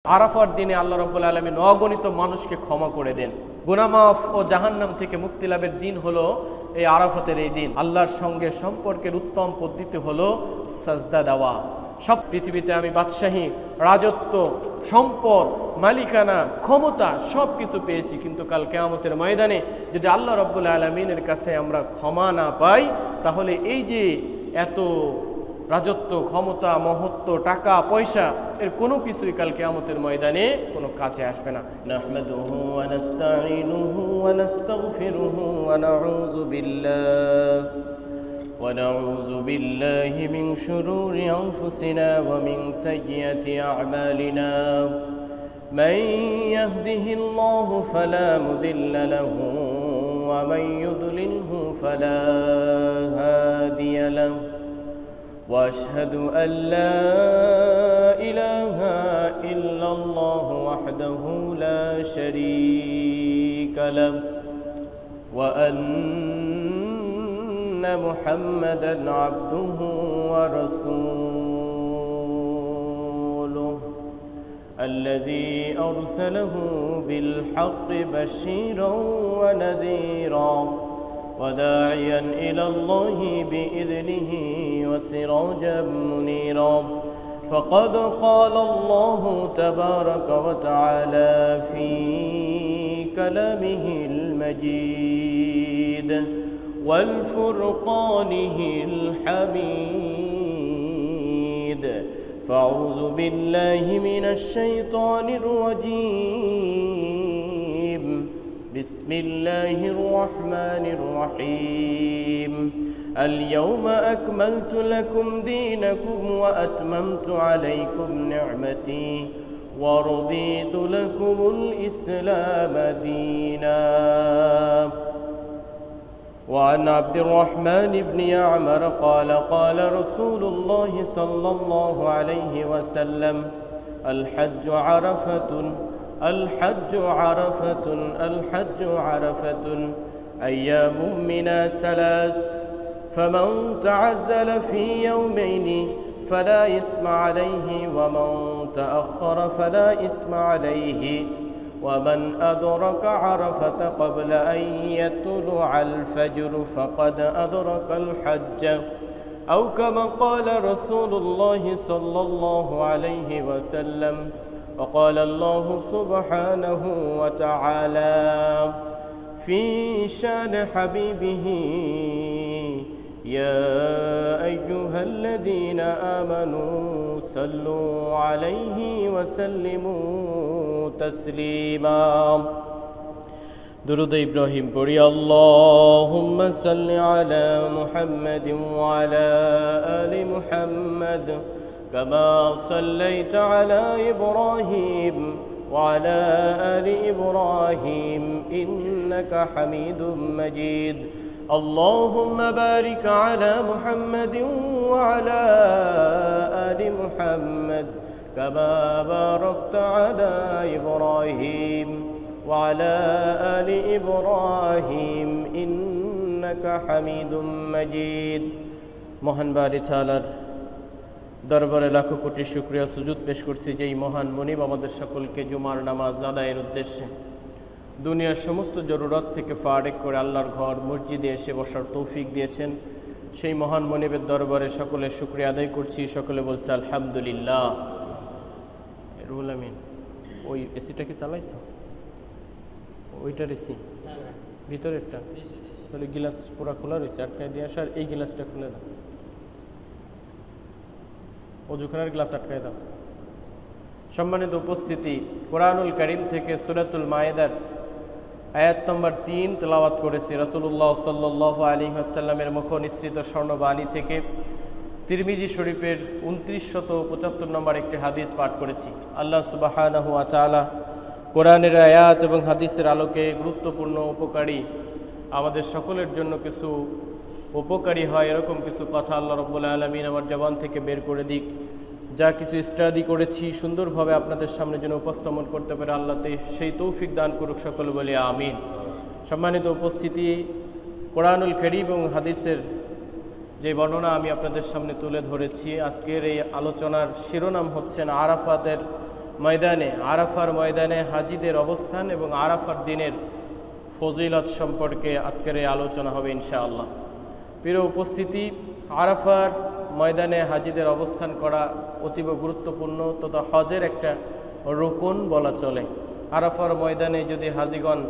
আরাফার দিনে আল্লাহ রাব্বুল আলামিন অগণিত মানুষকে ক্ষমা করে দেন। গুনাহ মাফ ও জাহান্নাম থেকে মুক্তি লাভের দিন হলো এই আরাফাতের এই দিন। আল্লাহর সঙ্গে সম্পর্কের উত্তম পদ্ধতি হলো সাজদা দেওয়া। সব পৃথিবীতে আমি বাদশাহী, রাজত্ব, সম্পদ, মালিকানা, ক্ষমতা সব কিছু পেয়েছি, কিন্তু কাল কিয়ামতের ময়দানে যদি আল্লাহ রাব্বুল আলামিনের কাছে আমরা ক্ষমা না পাই, তাহলে এই যে এত রাজত্ব, ক্ষমতা, মহত্ব, টাকা পয়সা এর কোনো কিছুই কাল কিয়ামতের ময়দানে কোনো কাজে আসবে না। নাহমাদুহু ওয়া নাস্তাঈনুহু ওয়া নাস্তাগফিরুহু ওয়া নাউযু বিল্লাহি মিন শুরুরি আনফুসিনা ওয়া মিন সাইয়্যাতি আ'মালিনা মান ইয়াহদিহিল্লাহু ফালা মুদিল্লা লাহু ওয়া মান ইউদ্লিলহু ফালা হাদিয়া লাহু وأشهد أن لا إله إلا الله وحده لا شريك له وأن محمدا عبده ورسوله الذي أرسله بالحق بشيرا ونذيرا وداعيا إلى الله بإذنه وسراجا منيرا فقد قال الله تبارك وتعالى في كلامه المجيد والفرقانه الحميد فأعوذ بالله من الشيطان الرجيم بسم الله الرحمن الرحيم اليوم أكملت لكم دينكم وأتممت عليكم نعمتي ورضيت لكم الإسلام دينا وعن عبد الرحمن بن يعمر قال قال رسول الله صلى الله عليه وسلم الحج عرفة الحج عرفة الحج عرفة أيام منا ثلاث فمن تعزل في يومين فلا إثم عليه ومن تأخر فلا إثم عليه ومن أدرك عرفة قبل أن يطلع الفجر فقد أدرك الحج أو كما قال رسول الله صلى الله عليه وسلم وقال الله سبحانه وتعالى في شان حبيبه يا أيها الذين آمنوا صلوا عليه وسلموا تسليما درود إبراهيم পড়ি اللهم صل على محمد وعلى آل محمد كما صليت على إبراهيم وعلى آل إبراهيم إنك حميد مجيد اللهم بارك على محمد وعلى آل محمد كما باركت على إبراهيم وعلى آل إبراهيم إنك حميد مجيد মহান বাড়ি তাআলার দরবারে লাখো কোটি শুকরিয়া সুজুদ পেশ করছি যেই মহান মুনিব আমাদের সকলকে জুমার নামাজ আদায়ের উদ্দেশ্যে দুনিয়ার সমস্ত জরুরত থেকে ফারেক করে আল্লাহর ঘর মসজিদে এসে বসার তৌফিক দিয়েছেন। সেই মহান মুনিবের দরবারে সকলে শুকরিয়া আদায় করছি। সকলে বলছে আলহামদুলিল্লাহ। রুহুল আমিন, ওই এসিটা কি চালাইছো? ওইটার এসি ভিতরেরটা? তাহলে গিলাস পুরা খোলা রয়েছে, আটকায় দিয়ে আসার এই গিলাসটা খুলে দাও, অজুখানার গ্লাস আটকায় দাও। সম্মানিত উপস্থিতি, কোরআনুল কারীম থেকে সূরাতুল মায়েদার আয়াত নম্বর 3 তেলাওয়াত করেছি। রাসূলুল্লাহ সাল্লাল্লাহু আলাইহি ওয়াসাল্লামের মুখ নিঃসৃত স্বর্ণবাণী থেকে তিরমিজি শরীফের 2975 নম্বর একটি হাদিস পাঠ করেছি। আল্লাহ সুবহানাহু ওয়া তাআলা কোরআনের আয়াত এবং হাদিসের আলোকে গুরুত্বপূর্ণ, উপকারী, আমাদের সকলের জন্য কিছু উপকারী হয় এরকম কিছু কথা আল্লাহ রাব্বুল আলামিন আমার জবান থেকে বের করে দিক। যা কিছু স্টাডি করেছি সুন্দরভাবে আপনাদের সামনে যেন উপস্থাপন করতে পারে আল্লাহ সেই তৌফিক দান করুক, সকলে বলি আমিন। সম্মানিত উপস্থিতি, কোরআনুল কারীম এবং হাদিসের যে বর্ণনা আমি আপনাদের সামনে তুলে ধরেছি, আজকের এই আলোচনার শিরোনাম হচ্ছেন আরাফাতের ময়দানে, আরাফার ময়দানে হাজিদের অবস্থান এবং আরাফার দিনের ফজিলত সম্পর্কে আজকের এই আলোচনা হবে ইনশাআল্লাহ। প্রিয় উপস্থিতি, আরাফার ময়দানে হাজিদের অবস্থান করা অতীব গুরুত্বপূর্ণ তথা হজের একটা রুকুন বলা চলে। আরাফার ময়দানে যদি হাজিগণ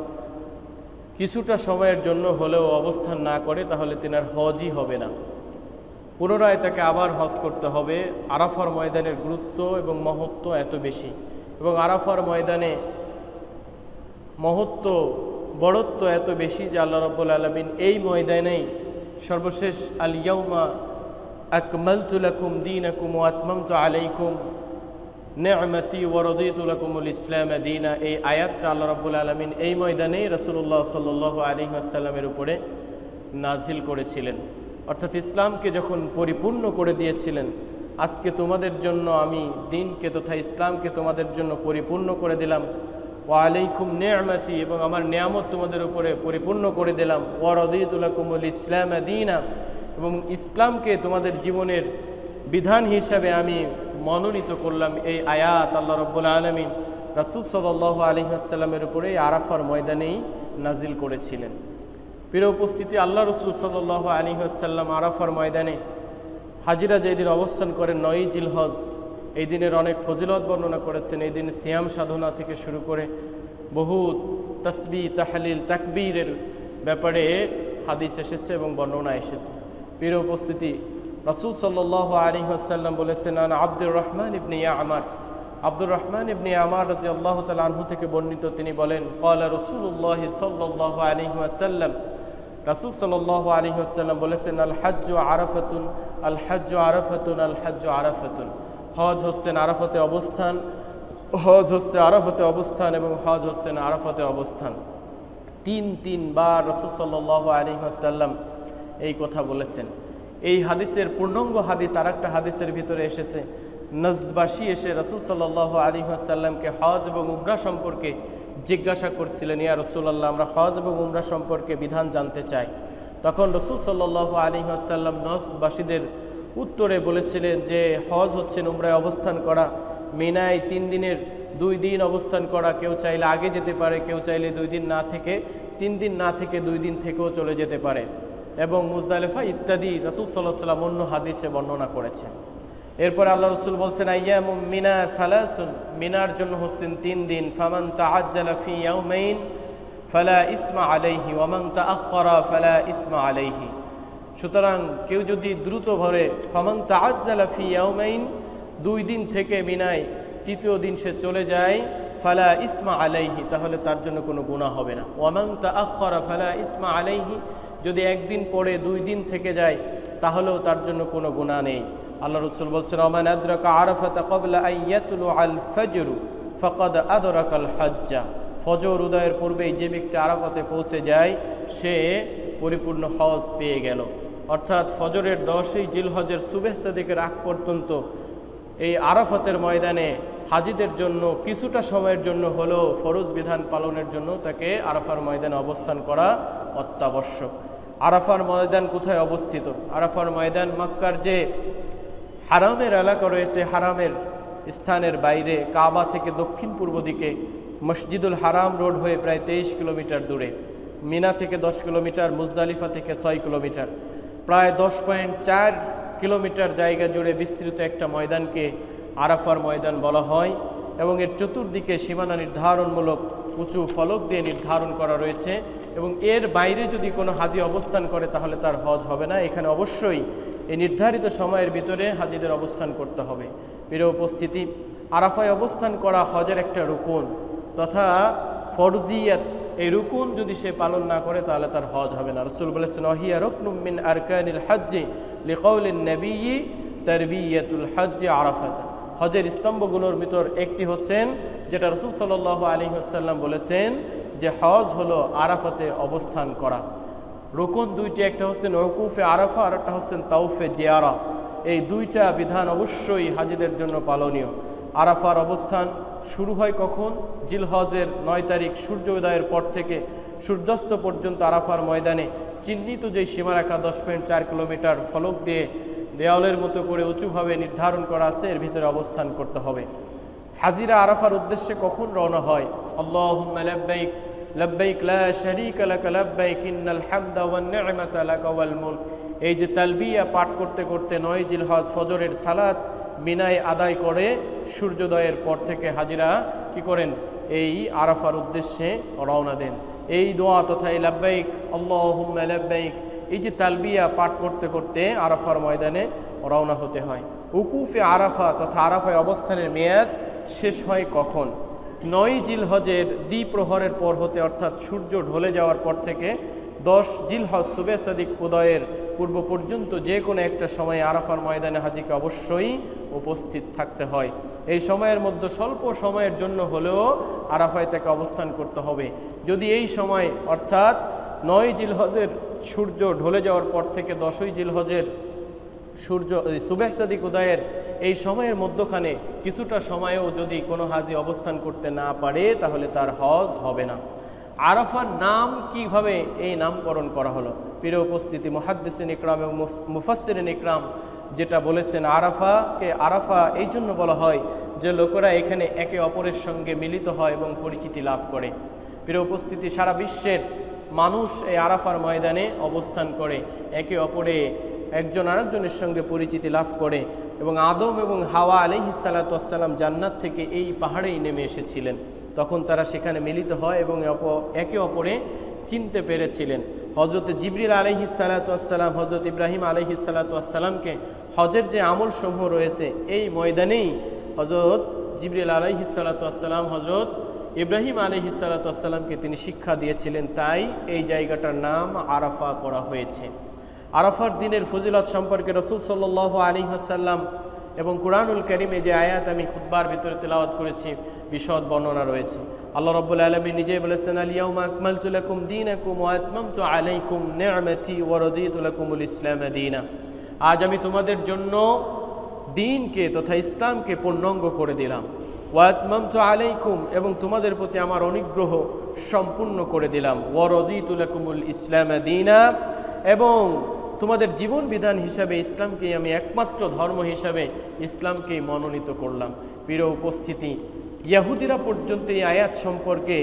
কিছুটা সময়ের জন্য হলেও অবস্থান না করে তাহলে তিনার হজই হবে না, পুনরায় তাকে আবার হজ করতে হবে। আরাফার ময়দানের গুরুত্ব এবং মহত্ব এত বেশি, এবং আরাফার ময়দানে মহত্ব বড়ত্ব এত বেশি যে আল্লাহ রাব্বুল আলামিন এই ময়দানেই সর্বশেষ আল ইয়াউমা আকমালতু লাকুম দীনাকুম ওয়া আতমামতু আলাইকুম নি'মাতি ওয়া রাদিতু লাকুমুল ইসলাম দীনা, এই আয়াতটা আল্লাহ রাব্বুল আলামিন এই ময়দানেই রাসূলুল্লাহ সাল্লাল্লাহু আলাইহি ওয়াসাল্লামের উপরে নাজিল করেছিলেন। অর্থাৎ ইসলামকে যখন পরিপূর্ণ করে দিয়েছিলেন, আজকে তোমাদের জন্য আমি দ্বীনকে তথা ইসলামকে তোমাদের জন্য পরিপূর্ণ করে দিলাম, ওয়া আলাইকুম নি'মাতি, এবং আমার নিয়ামত তোমাদের উপরে পরিপূর্ণ করে দিলাম, ওয়া রাদিতু লাকুমুল ইসলাম দীনা, এবং ইসলামকে তোমাদের জীবনের বিধান হিসাবে আমি মনোনীত করলাম। এই আয়াত আল্লাহ রাব্বুল আলামিন রাসূল সাল্লাল্লাহু আলাইহি ওয়াসাল্লামের উপরে আরাফার ময়দানেই নাজিল করেছিলেন। প্রিয় উপস্থিতি, আল্লাহ রাসূল সাল্লাল্লাহু আলাইহি ওয়াসাল্লাম আরাফার ময়দানে হাজিরা যেদিন অবস্থান করেন ৯ জিলহজ, এই দিনের অনেক ফজিলত বর্ণনা করেছেন। এই দিনে সিয়াম সাধনা থেকে শুরু করে বহু তাসবিহ তাহলিল তাকবীরের ব্যাপারে হাদিস এসেছে এবং বর্ণনা এসেছে। প্রিয় উপস্থিতি, রাসূল সাল্লাল্লাহু আলাইহি ওয়াসাল্লাম বলেছেন, আন আব্দুর রহমান ইবনে ইয়ামার, আব্দুর রহমান ইবনে ইয়ামার রাদিয়াল্লাহু তাআলা আনহু থেকে বর্ণিত, তিনি বলেন, ক্বালা রাসূলুল্লাহ সাল্লাল্লাহু আলাইহি ওয়াসাল্লাম, রাসূল সাল্লাল্লাহু আলাইহি ওয়াসাল্লাম বলেছেন, আল হাজ্জু আরাফাতুন, আল হাজ্জু আরাফাতুন, আল হাজ্জু আরাফাতুন, হজ হচ্ছেন আরাফাতে অবস্থান, হজ হচ্ছে আরাফাতে অবস্থান, এবং হজ হচ্ছেন আরাফাতে অবস্থান। তিনবার রাসূল সাল্লাল্লাহু আলাইহি ওয়াসাল্লাম এই কথা বলেছেন। এই হাদিসের পূর্ণাঙ্গ হাদিস আরেকটা হাদিসের ভিতরে এসেছে। নজদবাসী এসে রাসূল সাল্লাল্লাহু আলাইহি ওয়াসাল্লামকে হজ এবং উমরা সম্পর্কে জিজ্ঞাসা করছিলেন, ইয়া রাসূলুল্লাহ, আমরা হজ এবং উমরা সম্পর্কে বিধান জানতে চাই। তখন রাসূল সাল্লাল্লাহু আলাইহি ওয়াসাল্লাম নজদবাসীদের উত্তরে বলেছিলেন যে হজ হচ্ছেন উমরায় অবস্থান করা, মিনায় 3 দিনের 2 দিন অবস্থান করা, কেউ চাইলে আগে যেতে পারে, কেউ চাইলে 2 দিন না থেকে 3 দিন না থেকে 2 দিন থেকেও চলে যেতে পারে, এবং মুজদালিফা ইত্যাদি রাসূল সাল্লাল্লাহু আলাইহি ওয়াসাল্লাম অন্য হাদিসে বর্ণনা করেছেন। এরপর আল্লাহ রাসূল বলছেন, আইয়ামুম মিনা সালাসুন, মিনার জন্য হচ্ছেন 3 দিন, ফামান তাআজ্জালা ফি ইয়াউমাইন ফালা ইসমা আলাইহি ওয়া মান তাআখারা ফালা ইসমা আলাইহি। সুতরাং কেউ যদি দ্রুত ভরে, ফামান তাআজ্জালা ফি ইয়াউমাইন, 2 দিন থেকে মিনায় 3য় দিন সে চলে যায়, ফালা ইসমা আলাইহি, তাহলে তার জন্য কোনো গুনাহ হবে না। ওয়া মান তাআখারা ফালা ইসমা আলাইহি, যদি 1 দিন পরে 2 দিন থেকে যায় তাহলেও তার জন্য কোনো গুনাহ নেই। আল্লাহ রাসূল বলেছেন, ওমান আদরাকা আরাফাতা ক্বাবলা আন ইয়াতলুআল ফাজর ফাকাদ আদরাকাল হজ্জা, ফজর উদয়ের পূর্বেই যে ব্যক্তি আরাফাতে পৌঁছে যায় সে পরিপূর্ণ হজ পেয়ে গেল। অর্থাৎ ফজরের 10ই জিলহজের সুবহ সাদিকের আগ পর্যন্ত এই আরাফাতের ময়দানে হাজিদের জন্য কিছুটা সময়ের জন্য হলেও ফরজ বিধান পালনের জন্য তাকে আরাফার ময়দানে অবস্থান করা অত্যাবশ্যক। আরাফার ময়দান কোথায় অবস্থিত? আরাফার ময়দান মক্কার যে হারামের এলাকা রয়েছে, হারামের স্থানের বাইরে, কাবা থেকে দক্ষিণ পূর্ব দিকে মসজিদুল হারাম রোড হয়ে প্রায় 23 কিলোমিটার দূরে, মিনা থেকে 10 কিলোমিটার, মুজদালিফা থেকে 6 কিলোমিটার, প্রায় 10.4 কিলোমিটার জায়গা জুড়ে বিস্তৃত একটা ময়দানকে আরাফার ময়দান বলা হয়, এবং এর চতুর্দিকে সীমানা নির্ধারণমূলক উঁচু ফলক দিয়ে নির্ধারণ করা রয়েছে, এবং এর বাইরে যদি কোনো হাজি অবস্থান করে তাহলে তার হজ হবে না। এখানে অবশ্যই এই নির্ধারিত সময়ের ভিতরে হাজিদের অবস্থান করতে হবে। প্রিয় উপস্থিতি, আরাফায় অবস্থান করা হজের একটা রুকুন তথা ফরজিয়াত। এই রুকুন যদি সে পালন না করে তাহলে তার হজ হবে না। রাসূল বলেছেন, ওয়াহিয়া রুকনুম মিন আরকানিল হজ্জি লিকাউলিন নবিয়্যি তারবিয়াতুল হজ্জি আরাফাতা। হজের স্তম্ভগুলোর ভিতর একটি হচ্ছেন যেটা রাসূল সাল্লাল্লাহু আলাইহি ওয়াসাল্লাম বলেছেন যে হজ হলো আরাফাতে অবস্থান করা। রুকুন 2টি, একটা হচ্ছেন ওকুফে আরাফা আর একটা হচ্ছেন তাওফে জিয়ারা। এই 2টা বিধান অবশ্যই হাজিদের জন্য পালনীয়। আরাফার অবস্থান শুরু হয় কখন? জিলহজের 9 তারিখ সূর্য উদয়ের পর থেকে সূর্যাস্ত পর্যন্ত আরাফার ময়দানে চিহ্নিত যে সীমারেখা 10.4 কিলোমিটার ফলক দিয়ে দেওয়ালের মতো করে উঁচুভাবে নির্ধারণ করা আছে, এর ভিতরে অবস্থান করতে হবে। হাজিরা আরাফার উদ্দেশ্যে কখন রওনা হয়? আল্লাহুম্মা লাব্বাইক লাব্বাইক লা শারীকা লাক লাব্বাইক ইন্নাল হামদা ওয়ান নি'মাতা লাক ওয়াল মুলক। এই যে তালবিয়া পাঠ করতে করতে 9 জিলহজ ফজরের সালাত মিনায় আদায় করে সূর্যোদয়ের পর থেকে হাজিরা কি করেন? এই আরাফার উদ্দেশ্যে রওনা দেন। এই দোয়া তথা এই লাব্বাইক আল্লাহুম্মা লাব্বাইক, এই যে তালবিয়া পাঠ করতে করতে আরাফার ময়দানে রওনা হতে হয়। উকুফে আরাফা তথা আরাফায় অবস্থানের মেয়াদ শেষ হয় কখন? 9 জিলহজের দ্বিপ্রহরের পর হতে, অর্থাৎ সূর্য ঢলে যাওয়ার পর থেকে 10 জিলহজ সুবে সাদিক উদয়ের পূর্ব পর্যন্ত যে কোনো একটা সময়ে আরাফার ময়দানে হাজিকে অবশ্যই উপস্থিত থাকতে হয়। এই সময়ের মধ্যে স্বল্প সময়ের জন্য হলেও আরাফায় তাকে অবস্থান করতে হবে। যদি এই সময় অর্থাৎ 9 জিলহজের সূর্য ঢলে যাওয়ার পর থেকে 10 জিলহজের সূর্য সুবেহ সাদিক উদয়ের এই সময়ের মধ্যখানে কিছুটা সময়েও যদি কোনো হাজি অবস্থান করতে না পারে তাহলে তার হজ হবে না। আরাফার নাম কিভাবে এই নামকরণ করা হলো? প্রিয় উপস্থিতি, মুহাদ্দিসিন ইকরাম এবং মুফাসসিরিন ইকরাম যেটা বলেছেন, আরাফাকে আরাফা এই জন্য বলা হয় যে লোকেরা এখানে একে অপরের সঙ্গে মিলিত হয় এবং পরিচিতি লাভ করে। প্রিয় উপস্থিতি, সারা বিশ্বের মানুষ এই আরাফার ময়দানে অবস্থান করে একে অপরে একজন আরেকজনের সঙ্গে পরিচিতি লাভ করে। এবং আদম এবং হাওয়া আলাইহিস সালাতু ওয়াস সালাম জান্নাত থেকে এই পাহাড়েই নেমে এসেছিলেন, তখন তারা সেখানে মিলিত হয় এবং একে অপরে চিনতে পেরেছিলেন। হজরত জিবরিল আলাইহিস সালাতু ওয়াস সালাম হজরত ইব্রাহিম আলাইহিস সালাতু ওয়াস সালামকে হজের যে আমল সমূহ রয়েছে এই ময়দানেই হজরত জিবরিল আলাইহিস সালাতু ওয়াস সালাম হজরত ইব্রাহিম আলাইহিস সালাতু ওয়াস সালামকে তিনি শিক্ষা দিয়েছিলেন, তাই এই জায়গাটার নাম আরাফা করা হয়েছে। আরাফার দিনের ফজিলত সম্পর্কে রাসূল সাল্লাল্লাহু আলাইহি ওয়াসাল্লাম এবং কুরআনুল কারীমে যে আয়াত আমি খুতবার ভিতরে তেলাওয়াত করেছি বিশদ বর্ণনা রয়েছে। আল্লাহ রাব্বুল আলামিন নিজেই বলেছেন, আল ইয়াউমা আকমালতু লাকুম দীনাকুম ওয়া আতমামতু আলাইকুম নি'মাতি ওয়া রাদিতু লাকুমুল ইসলাম দীনা। আজ আমি তোমাদের জন্য দ্বীনকে তথা ইসলামকে পূর্ণাঙ্গ করে দিলাম। ওয়া আতমামতু আলাইকুম, এবং তোমাদের প্রতি আমার অনুগ্রহ সম্পূর্ণ করে দিলাম। ওয়া রাদিতু লাকুমুল ইসলাম দীনা, এবং তোমাদের জীবন বিধান হিসাবে ইসলামকেই আমি একমাত্র ধর্ম হিসাবে ইসলামকেই মনোনীত করলাম। প্রিয় উপস্থিতি, ইহুদিরা পর্যন্ত এই আয়াত সম্পর্কে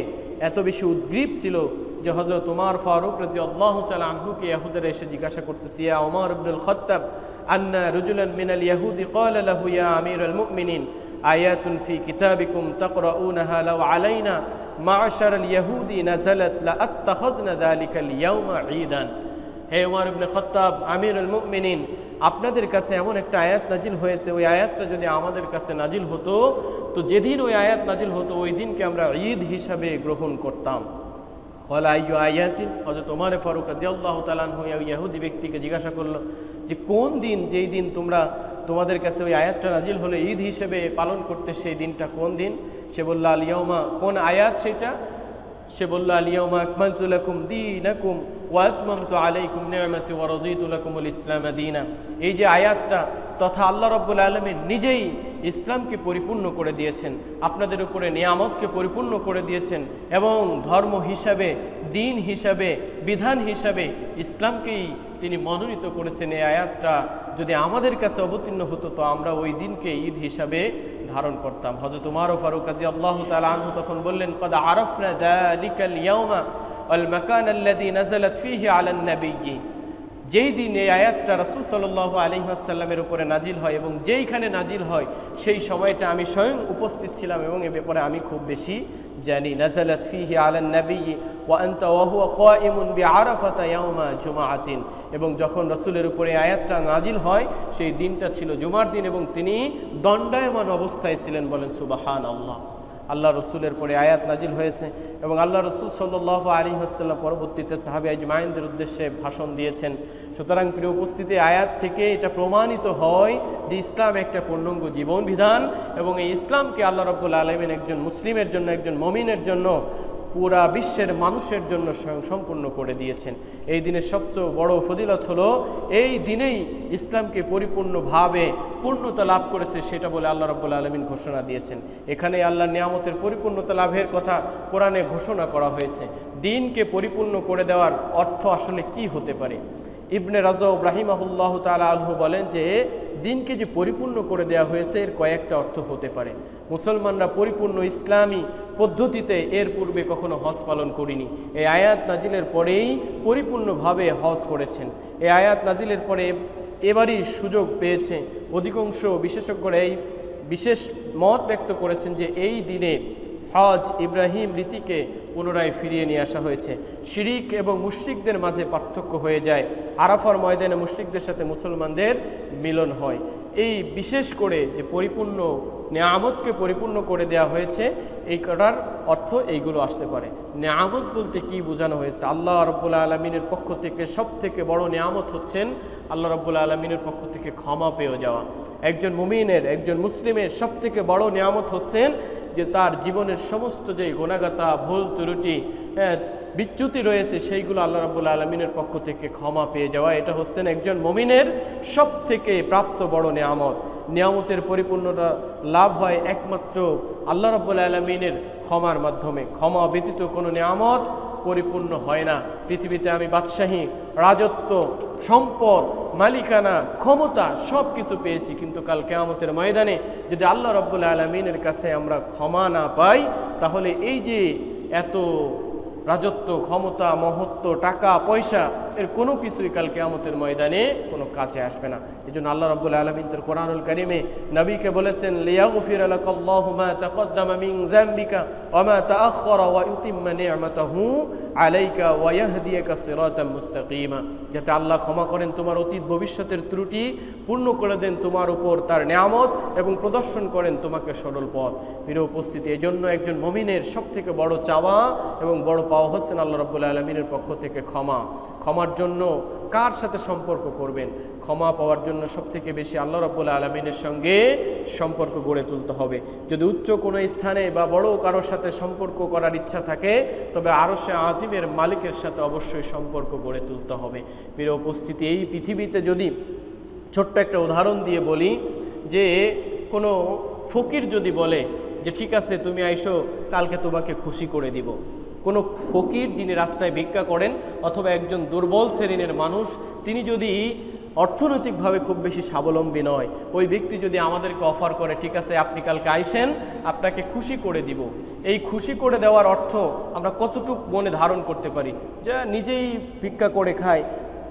এত বেশি উদ্গ্রীব ছিল যে হযরত উমর ফারুক রাদিয়াল্লাহু তাআলা আনহুকে ইহুদিরা এসে জিজ্ঞাসা করতেছে, ইয়া উমর ইবনুল খাত্তাব, আন্না রাজুলান মিনাল ইহুদি ক্বালা লাহু ইয়া আমিরাল মুমিনিন আয়াতুন ফি কিতাবিকুম তাকরাউনাহা লাউ আলাইনা মা'শারাল ইহুদি নাযালাত লা আত্তাখাযনা যালিকাল ইয়াওমা ঈদান। হে উমর ইবনে খাত্তাব, আমিরুল মুমিনিন, আপনাদের কাছে এমন একটা আয়াত নাজিল হয়েছে, ওই আয়াতটা যদি আমাদের কাছে নাজিল হতো তো যেদিন ওই আয়াত নাজিল হতো ওই দিনকে আমরা ঈদ হিসাবে গ্রহণ করতাম। ক্বালা আইয়ু আয়াতিন, হযরত উমর ফারুক রাদিয়াল্লাহু তাআলা আনহু ইহুদি ব্যক্তিকে জিজ্ঞাসা করলো যে কোন দিন, যেই দিন তোমাদের কাছে ওই আয়াতটা নাজিল হলে ঈদ হিসেবে পালন করতে, সেই দিনটা কোন দিন? সে বলল আল ইয়াউমা, কোন আয়াত সেটা? সে বলল আল ইয়াউমা আকমালতু লাকুম দীনাকুম ওয়া আতমামতু আলাইকুম নি'মাতি ওয়া রাদিতু লাকুমুল ইসলাম দীনা। এই যে আয়াতটা তথা আল্লাহ রাব্বুল আলামিন নিজেই ইসলামকে পরিপূর্ণ করে দিয়েছেন, আপনাদের উপরে নিয়ামতকে পরিপূর্ণ করে দিয়েছেন, এবং ধর্ম হিসাবে, দিন হিসাবে, বিধান হিসাবে ইসলামকেই তিনি মনোনীত করেছেন। এই আয়াতটা যদি আমাদের কাছে অবতীর্ণ হতো তো আমরা ওই দিনকে ঈদ হিসাবে ধারণ করতাম। হযরত উমর ফারুক রাদিয়াল্লাহু তাআলা আনহু তখন বললেন, কদ আরাফনা যালিকাল ইয়াওমা ওয়াল মাকান আল্লাযী নাযালাত ফীহি আলান নাবিয়্যি। যেই দিন এই আয়াতটা রাসূল সাল্লাল্লাহু আলাইহি ওয়াসাল্লামের উপরে নাজিল হয় এবং যেইখানে নাজিল হয় সেই সময়টা আমি স্বয়ং উপস্থিত ছিলাম এবং এ ব্যাপারে আমি খুব বেশি জানি। নাযালাত ফীহি আলান নাবিয়্যি ওয়া আনতা ওয়া হুয়া কায়িমুন বিআরাফাতা ইয়াওমা জুমআতিন। এবং যখন রাসূলের উপরে আয়াতটা নাজিল হয় সেই দিনটা ছিল জুমার দিন এবং তিনি দণ্ডায়মান অবস্থায় ছিলেন। বলেন সুবহানাল্লাহ। আল্লাহ রসুলের পরে আয়াত নাজিল হয়েছে এবং আল্লাহ রসুল সাল্লাল্লাহু আলাইহি ওয়াসাল্লাম পরবর্তীতে সাহাবী আজমাইনদের উদ্দেশ্যে ভাষণ দিয়েছেন। সুতরাং প্রিয় উপস্থিতি, আয়াত থেকে এটা প্রমাণিত হয় যে ইসলাম একটা পূর্ণাঙ্গ জীবন বিধান এবং এই ইসলামকে আল্লাহ রাব্বুল আলামিন একজন মুসলিমের জন্য, একজন মুমিনের জন্য, পুরা বিশ্বের মানুষের জন্য সম্পূর্ণ করে দিয়েছেন। এই দিনের সবচেয়ে বড় ফজিলত হলো এই দিনেই ইসলামকে পরিপূর্ণভাবে পূর্ণতা লাভ করেছে সেটা বলে আল্লাহ রাব্বুল আলামিন ঘোষণা দিয়েছেন। এখানে আল্লাহর নিয়ামতের পরিপূর্ণতা লাভের কথা কোরআনে ঘোষণা করা হয়েছে। দিনকে পরিপূর্ণ করে দেওয়ার অর্থ আসলে কি হতে পারে? ইবনে রাজব রাহিমাহুল্লাহ তাআলা আনহু বলেন যে দিনকে যে পরিপূর্ণ করে দেওয়া হয়েছে এর কয়েকটা অর্থ হতে পারে। মুসলমানরা পরিপূর্ণ ইসলামী পদ্ধতিতে এর পূর্বে কখনো হজ পালন করিনি। এই আয়াত নাজিলের পরেই পরিপূর্ণভাবে হজ করেছেন। এই আয়াত নাজিলের পরে এবারই সুযোগ পেয়েছে। অধিকাংশ বিশেষজ্ঞরা এই বিশেষ মত ব্যক্ত করেছেন যে এই দিনে হজ ইব্রাহিম রীতিকে পুনরায় ফিরিয়ে নিয়ে আসা হয়েছে। শিরিক এবং মুশরিকদের মাঝে পার্থক্য হয়ে যায়। আরাফার ময়দানে মুশরিকদের সাথে মুসলমানদের মিলন হয়। এই বিশেষ করে যে পরিপূর্ণ নেয়ামতকে পরিপূর্ণ করে দেওয়া হয়েছে, এই কটার অর্থ এইগুলো আসতে পারে। নেয়ামত বলতে কি বোঝানো হয়েছে? আল্লাহ রাব্বুল আলামিনের পক্ষ থেকে সবথেকে বড় নেয়ামত হচ্ছেন আল্লাহ রাব্বুল আলামিনের পক্ষ থেকে ক্ষমা পেয়ে যাওয়া। একজন মুমিনের, একজন মুসলিমের সবথেকে বড় নেয়ামত হচ্ছেন যে তার জীবনের সমস্ত যে গুনাহগাতা, ভুল ত্রুটি, বিচ্যুতি রয়েছে সেইগুলো আল্লাহ রাব্বুল আলামিনের পক্ষ থেকে ক্ষমা পেয়ে যাওয়া। এটা হচ্ছেন একজন মুমিনের সবথেকে প্রাপ্ত বড় নেয়ামত। নিয়ামতের পরিপূর্ণতা লাভ হয় একমাত্র আল্লাহ রাব্বুল আলামিনের ক্ষমার মাধ্যমে। ক্ষমা ব্যতীত কোনো নিয়ামত পরিপূর্ণ হয় না। পৃথিবীতে আমি বাদশাহী, রাজত্ব, সম্পদ, মালিকানা, ক্ষমতা সব কিছু পেয়েছি, কিন্তু কাল কিয়ামতের ময়দানে যদি আল্লাহ রাব্বুল আলামিনের কাছে আমরা ক্ষমা না পাই, তাহলে এই যে এত রাজত্ব, ক্ষমতা, মহত্ব, টাকা পয়সা এর কোনো কিছুই কাল কিয়ামতের ময়দানে কোনো কাজে আসবে না। এই জন্য আল্লাহ রাব্বুল আলামিন তার কোরআনুল কারিমে নবীকে বলেছেন, লিয়াগফির লাকাল্লাহু মা তাকদ্দামা মিন যামবিকা ওয়া মা তাআখারা ওয়া ইউতিম্মা নি'মাতাহু আলাইকা ওয়া ইয়াহদিয়াকা সিরাতাম মুস্তাকিমা। যাতে আল্লাহ ক্ষমা করেন তোমার অতীত ভবিষ্যতের ত্রুটি, পূর্ণ করে দেন তোমার উপর তার নেয়ামত এবং প্রদর্শন করেন তোমাকে সরল পথ। প্রিয় উপস্থিতি, এই জন্য একজন মুমিনের সবথেকে বড় চাওয়া এবং বড় পাওয়া হচ্ছেন আল্লাহ রাব্বুল আলামিনের পক্ষ থেকে ক্ষমা। ক্ষমার জন্য কার সাথে সম্পর্ক করবেন? ক্ষমা পাওয়ার জন্য সবথেকে বেশি আল্লাহ রাব্বুল আলামিনের সঙ্গে সম্পর্ক গড়ে তুলতে হবে। যদি উচ্চ কোনো স্থানে বা বড় কারোর সাথে সম্পর্ক করার ইচ্ছা থাকে, তবে আরশে আজিমের মালিকের সাথে অবশ্যই সম্পর্ক গড়ে তুলতে হবে। প্রিয় উপস্থিতি, এই পৃথিবীতে যদি ছোট্ট একটা উদাহরণ দিয়ে বলি, যে কোনো ফকির যদি বলে যে ঠিক আছে তুমি আইসো, কালকে তোমাকে খুশি করে দিব। কোনো ফকির যিনি রাস্তায় ভিক্ষা করেন, অথবা একজন দুর্বল শ্রেণীর মানুষ, তিনি যদি অর্থনৈতিকভাবে খুব বেশি স্বাবলম্বী নয়, ওই ব্যক্তি যদি আমাদেরকে অফার করে ঠিক আছে আপনি কালকে আইসেন, আপনাকে খুশি করে দিব, এই খুশি করে দেওয়ার অর্থ আমরা কতটুকু মনে ধারণ করতে পারি? যা নিজেই ভিক্ষা করে খায়,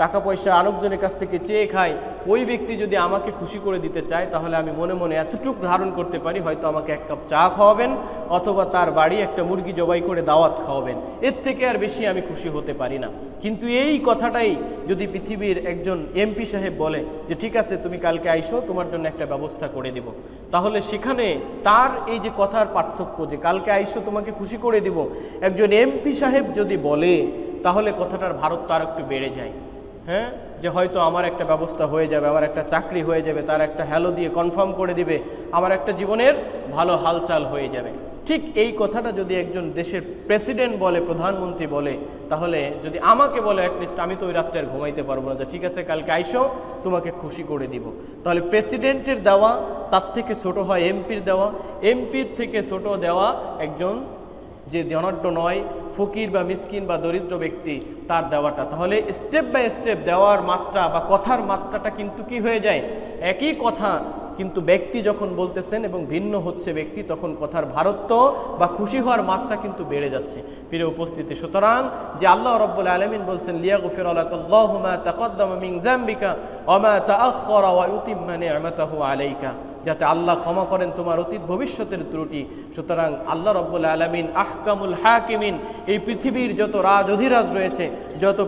টাকা পয়সা আরেকজনের কাছ থেকে চেয়ে খায়, ওই ব্যক্তি যদি আমাকে খুশি করে দিতে চায়, তাহলে আমি মনে মনে এতটুকু ধারণ করতে পারি হয়তো আমাকে এক কাপ চা খাওয়াবেন, অথবা তার বাড়ি একটা মুরগি জবাই করে দাওয়াত খাওয়াবেন। এর থেকে আর বেশি আমি খুশি হতে পারি না। কিন্তু এই কথাটাই যদি পৃথিবীর একজন এমপি সাহেব বলে যে ঠিক আছে তুমি কালকে আইসো, তোমার জন্য একটা ব্যবস্থা করে দিব, তাহলে সেখানে তার এই যে কথার পার্থক্য, যে কালকে আইসো তোমাকে খুশি করে দিব, একজন এমপি সাহেব যদি বলে, তাহলে কথাটার ভারত আর একটু বেড়ে যায়। হ্যাঁ, যে হয়তো আমার একটা ব্যবস্থা হয়ে যাবে, আমার একটা চাকরি হয়ে যাবে, তার একটা হ্যালো দিয়ে কনফার্ম করে দিবে, আমার একটা জীবনের ভালো হালচাল হয়ে যাবে। ঠিক এই কথাটা যদি একজন দেশের প্রেসিডেন্ট বলে, প্রধানমন্ত্রী বলে, তাহলে যদি আমাকে বলে অ্যাটলিস্ট আমি তো ওই রাত্রে আর ঘুমাইতে পারবো না, যে ঠিক আছে কালকে আইসো তোমাকে খুশি করে দিব। তাহলে প্রেসিডেন্টের দেওয়া তার থেকে ছোট হয় এমপির দেওয়া, এমপির থেকে ছোট দেওয়া একজন যে ধনাঢ্য নয়, ফকির বা মিসকিন বা দরিদ্র ব্যক্তি, তার দেওয়াটা। তাহলে স্টেপ বাই স্টেপ দেওয়ার মাত্রা বা কথার মাত্রাটা কিন্তু কি হয়ে যায়? একই কথা, কিন্তু ব্যক্তি যখন বলতেছেন এবং ভিন্ন হচ্ছে ব্যক্তি, তখন কথার ভারত্ব বা খুশি হওয়ার মাত্রা কিন্তু বেড়ে যাচ্ছে। প্রিয় উপস্থিতি, সুতরাং যে আল্লাহ রাব্বুল আলামিন বলছেন লিয়াগফির লাকাল্লাহু মা তাকদ্দামা মিন যামবিকা ওয়া মা তাআখারা ওয়া ইউতিম্মা নি'মাতাহু আলাইকা, যাতে আল্লাহ ক্ষমা করেন তোমার অতীত ভবিষ্যতের ত্রুটি। সুতরাং আল্লাহ রাব্বুল আলামিন আহকামুল হাকিমিন, এই পৃথিবীর যত রাজ অধিরাজ রয়েছে, যত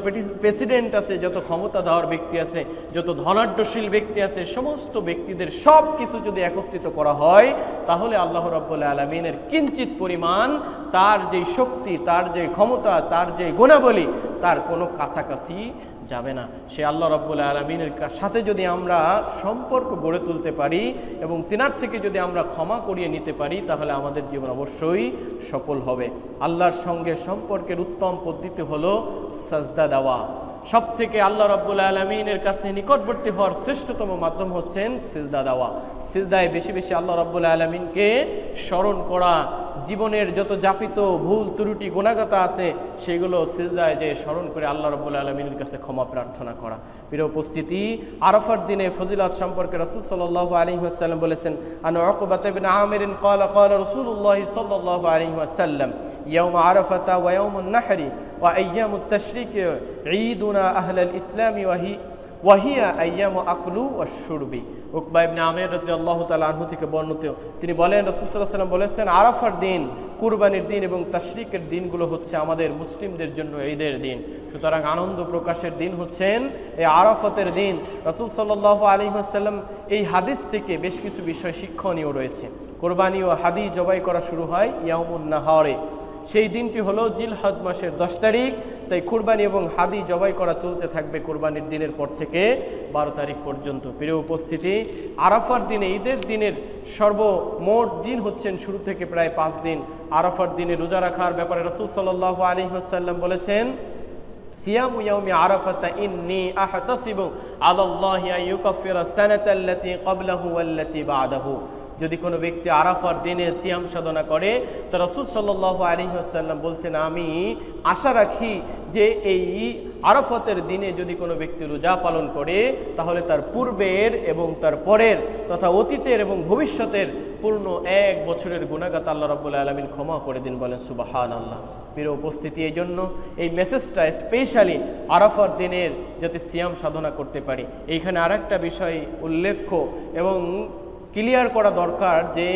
প্রেসিডেন্ট আছে, যত ক্ষমতাধর ব্যক্তি আছে, যত ধনাঢ্যশীল ব্যক্তি আছে, সমস্ত ব্যক্তিদের সব কিছু যদি একত্রিত করা হয়, তাহলে আল্লাহ রাব্বুল আলামিনের কিঞ্চিত পরিমাণ তার যে শক্তি, তার যে ক্ষমতা, তার যে গুণাবলী, তার কোনো কাছাকাছি যাবে না। সে আল্লাহ রাব্বুল আলামিনের সাথে যদি আমরা সম্পর্ক গড়ে তুলতে পারি এবং তিনার থেকে যদি আমরা ক্ষমা করিয়ে নিতে পারি, তাহলে আমাদের জীবন অবশ্যই সফল হবে। আল্লাহর সঙ্গে সম্পর্কের উত্তম পদ্ধতি হলো সাজদা দেওয়া। সব থেকে আল্লাহ রাব্বুল আলামিনের কাছে নিকটবর্তী হওয়ার শ্রেষ্ঠতম মাধ্যম হচ্ছেন সিজদা দেওয়া। সিজদায় বেশি বেশি আল্লাহ রাব্বুল আলামিনকে স্মরণ করা, জীবনের যত যাপিত ভুল ত্রুটি গুনাহগাতা আছে সেগুলো সিজদায় যে স্মরণ করে আল্লাহ রাব্বুল আলামিনের কাছে ক্ষমা প্রার্থনা করা। প্রিয় উপস্থিতি, আরাফার দিনে ফজিলত সম্পর্কে রাসূল সাল্লাল্লাহু আলাইহি ওয়াসাল্লাম বলেছেন, আন উকবা ইবনে আমির قال قال رسول الله صلى الله عليه وسلم يوم عرفة ويوم النحر وأيام التشريق عيدنا أهل الإسلام وهي أيام أكل والشرب। উকবা ইবনে আমির রাদিয়াল্লাহু তাআলা আনহু থেকে বর্ণিত, তিনি বলেন রাসূল সাল্লাল্লাহু আলাইহি ওয়াসাল্লাম বলেছেন, আরাফার দিন, কুরবানির দিন এবং তাশরিকের দিনগুলো হচ্ছে আমাদের মুসলিমদের জন্য ঈদের দিন। সুতরাং আনন্দ প্রকাশের দিন হচ্ছেন এই আরাফাতের দিন। রাসূল সাল্লাল্লাহু আলাইহি ওয়াসাল্লাম এই হাদিস থেকে বেশ কিছু বিষয় শিক্ষণীয় রয়েছে। কোরবানি ও হাদি জবাই করা শুরু হয় ইয়াউমুন নাহারে, সেই দিনটি হলো জিলহজ মাসের 10 তারিখ। তাই কুরবানি এবং হাদি জবাই করা চলতে থাকবে কোরবানির দিনের পর থেকে 12 তারিখ পর্যন্ত। প্রিয় উপস্থিতি, আরাফার দিনে, ঈদের দিনের সর্বমোট দিন হচ্ছেন শুরু থেকে প্রায় 5 দিন। আরাফার দিনে রোজা রাখার ব্যাপারে রাসূল সাল্লাল্লাহু আলাইহি ওয়াসাল্লাম বলেছেন, সিয়ামু ইয়াউমি আরাফাতা ইন্নী আহতাসিবু আলাল্লাহি আন ইউকাফিরা সানাতা আল্লাতী ক্বাবলাহু ওয়াল্লাতী বা'দাহু। যদি কোনো ব্যক্তি আরাফার দিনে সিয়াম সাধনা করে, তো রাসূল সাল্লাল্লাহু আলাইহি ওয়াসাল্লাম বলছেন, আমি আশা রাখি যে এই আরাফাতের দিনে যদি কোনো ব্যক্তি রোজা পালন করে, তাহলে তার পূর্বের এবং তার পরের তথা অতীতের এবং ভবিষ্যতের পূর্ণ 1 বছরের গুনাহগাত আল্লাহ রাব্বুল আলামিন ক্ষমা করে দিন। বলেন সুবহানাল্লাহ। প্রিয় উপস্থিতি, এই জন্য এই মেসেজটা স্পেশালি আরাফার দিনের যাতে সিয়াম সাধনা করতে পারি। এইখানে আরেকটা বিষয় উল্লেখ্য এবং ক্লিয়ার করা দরকার যে